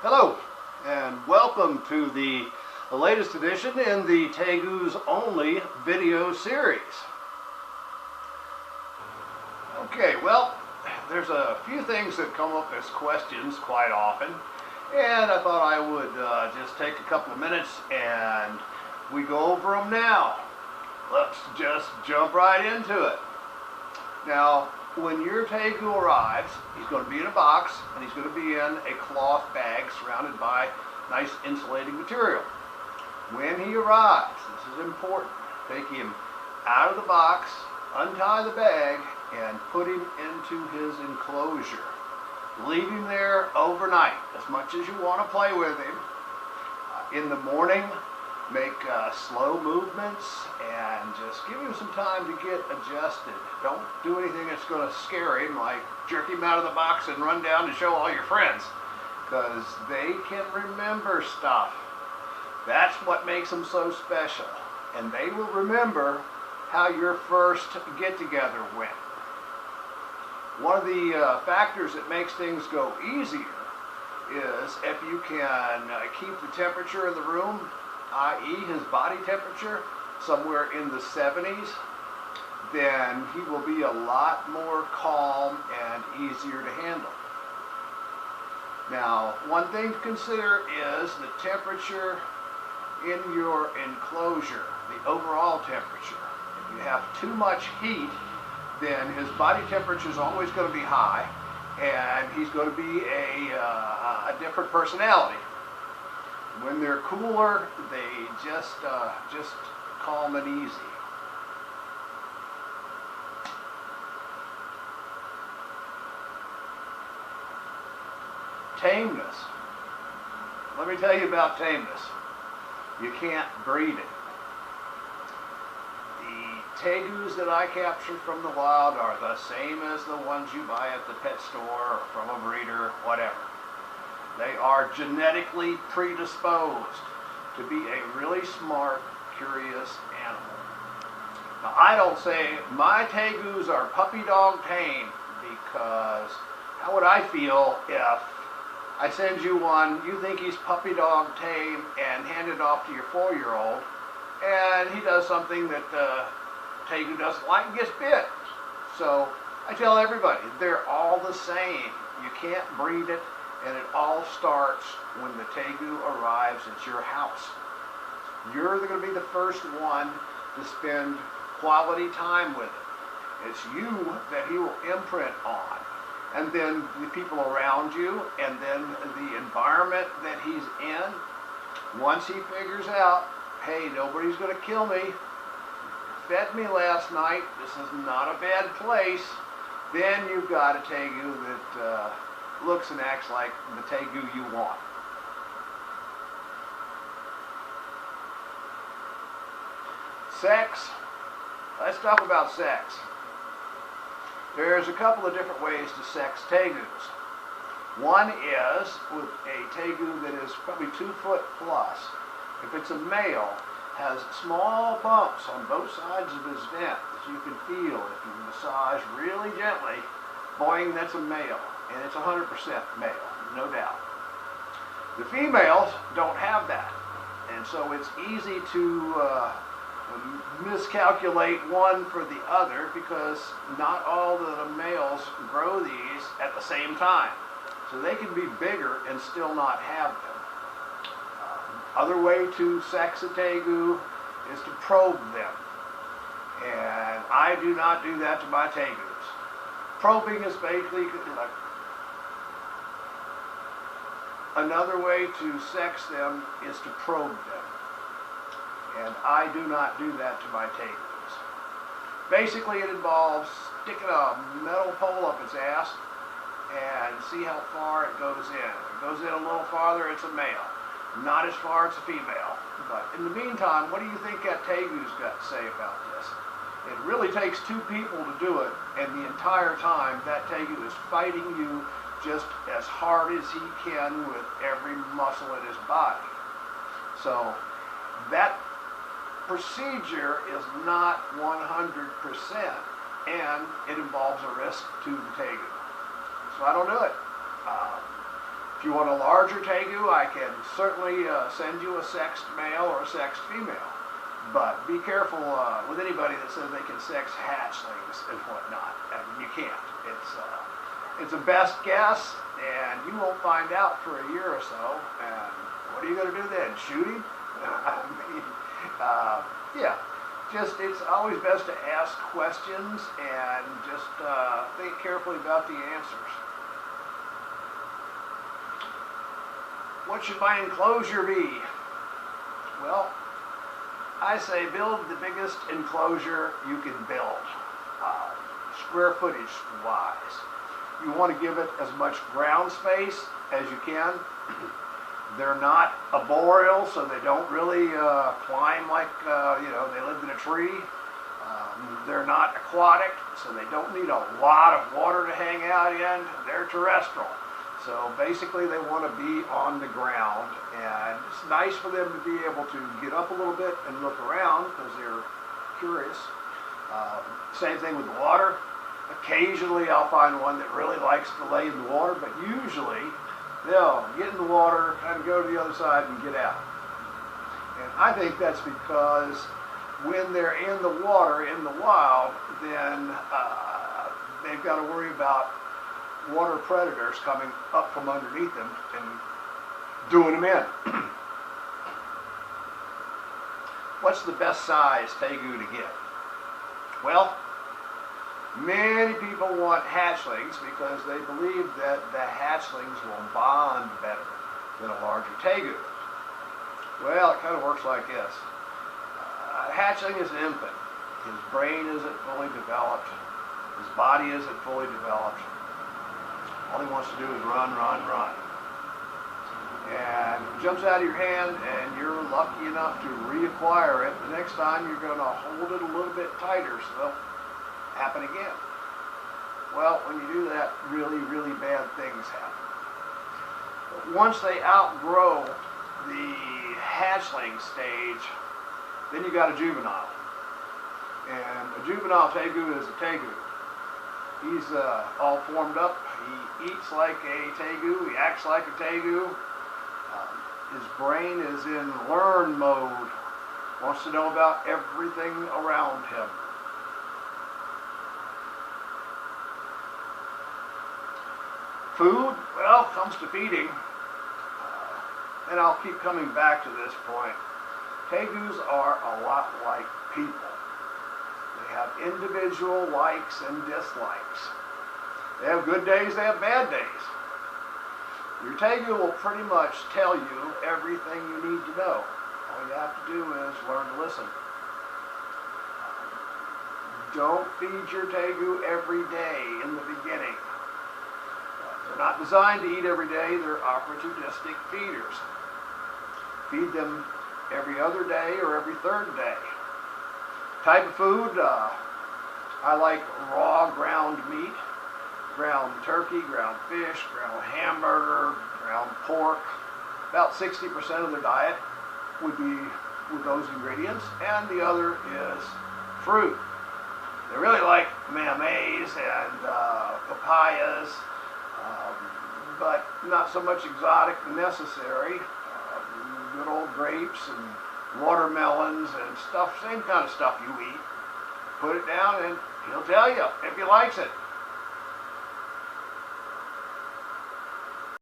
Hello, and welcome to the latest edition in the Tegusonly video series. Okay, well, there's a few things that come up as questions quite often, and I thought I would just take a couple of minutes and we go over them now. Let's just jump right into it. Now, when your Tegu arrives, he's going to be in a box, and he's going to be in a cloth bag surrounded by nice insulating material. When he arrives, this is important, take him out of the box, untie the bag, and put him into his enclosure. Leave him there overnight, as much as you want to play with him. In the morning, make slow movements and just give him some time to get adjusted. Don't do anything that's going to scare him, like jerk him out of the box and run down to show all your friends, because they can remember stuff. That's what makes them so special, and they will remember how your first get-together went. One of the factors that makes things go easier is if you can keep the temperature in the room, i.e. his body temperature, somewhere in the 70s, then he will be a lot more calm and easier to handle. Now, one thing to consider is the temperature in your enclosure, the overall temperature. If you have too much heat, then his body temperature is always going to be high, and he's going to be a different personality. When they're cooler, they just calm and easy. Tameness. Let me tell you about tameness. You can't breed it. The Tegus that I captured from the wild are the same as the ones you buy at the pet store or from a breeder, whatever. They are genetically predisposed to be a really smart, curious animal. Now, I don't say my Tegus are puppy dog tame, because how would I feel if I send you one, you think he's puppy dog tame, and hand it off to your 4-year-old, and he does something that Tegu doesn't like and gets bit. So I tell everybody, they're all the same. You can't breed it. And it all starts when the Tegu arrives at your house. You're going to be the first one to spend quality time with it. It's you that he will imprint on. And then the people around you, and then the environment that he's in. Once he figures out, hey, nobody's going to kill me, fed me last night, this is not a bad place, then you've got a Tegu that looks and acts like the Tegu you want. Sex. Let's talk about sex. There's a couple of different ways to sex Tegus. One is with a Tegu that is probably 2 foot plus. If it's a male, has small bumps on both sides of his vent that you can feel if you massage really gently. Boing, that's a male. And it's 100% male, no doubt. The females don't have that, and so it's easy to miscalculate one for the other, because not all the males grow these at the same time. So they can be bigger and still not have them. Other way to sex a Tegu is to probe them, and I do not do that to my Tegus. Probing is basically like another way to sex them is to probe them, and I do not do that to my Tegus. Basically, it involves sticking a metal pole up its ass and see how far it goes in. If it goes in a little farther, it's a male. Not as far, it's a female. But in the meantime, what do you think that Tegu's got to say about this? It really takes 2 people to do it, and the entire time that Tegu is fighting you just as hard as he can with every muscle in his body. So that procedure is not 100%, and it involves a risk to the Tegu. So I don't do it. If If you want a larger tegu, I can certainly send you a sexed male or a sexed female. But be careful with anybody that says they can sex hatchlings and whatnot. I mean, you can't. It's a best guess, and you won't find out for a year or so. And what are you going to do then? Shoot him? I mean, yeah. It's always best to ask questions and just think carefully about the answers. What should my enclosure be? Well, I say build the biggest enclosure you can build, square footage wise. You want to give it as much ground space as you can. They're not arboreal, so they don't really climb like, they lived in a tree. They're not aquatic, so they don't need a lot of water to hang out in. They're terrestrial. So basically they want to be on the ground, and it's nice for them to be able to get up a little bit and look around because they're curious. Same thing with the water. Occasionally I'll find one that really likes to lay in the water, but usually they'll get in the water, kind of go to the other side and get out. And I think that's because when they're in the water, in the wild, then they've got to worry about water predators coming up from underneath them and doing them in. What's the best size tegu to get? Well, many people want hatchlings because they believe that the hatchlings will bond better than a larger tegu. Well, it kind of works like this. A hatchling is an infant. His brain isn't fully developed. His body isn't fully developed. All he wants to do is run, run, run. And it jumps out of your hand and you're lucky enough to reacquire it. The next time you're going to hold it a little bit tighter so it'll happen again. Well, when you do that, really, really bad things happen. But once they outgrow the hatchling stage, then you got a juvenile. And a juvenile tegu is a tegu. He's all formed up. He eats like a tegu. He acts like a tegu. His brain is in learn mode. Wants to know about everything around him. Food, well, comes to feeding. And I'll keep coming back to this point. Tegus are a lot like people. They have individual likes and dislikes. They have good days, they have bad days. Your tegu will pretty much tell you everything you need to know. All you have to do is learn to listen. Don't feed your tegu every day in the beginning. They're not designed to eat every day, they're opportunistic feeders. Feed them every other day or every third day. Type of food, I like raw ground meat, ground turkey, ground fish, ground hamburger, ground pork. About 60% of their diet would be with those ingredients, and the other is fruit. They really like mayonnaise and papayas, but not so much exotic necessary. Good old grapes and watermelons and stuff, same kind of stuff you eat. Put it down and he'll tell you if he likes it.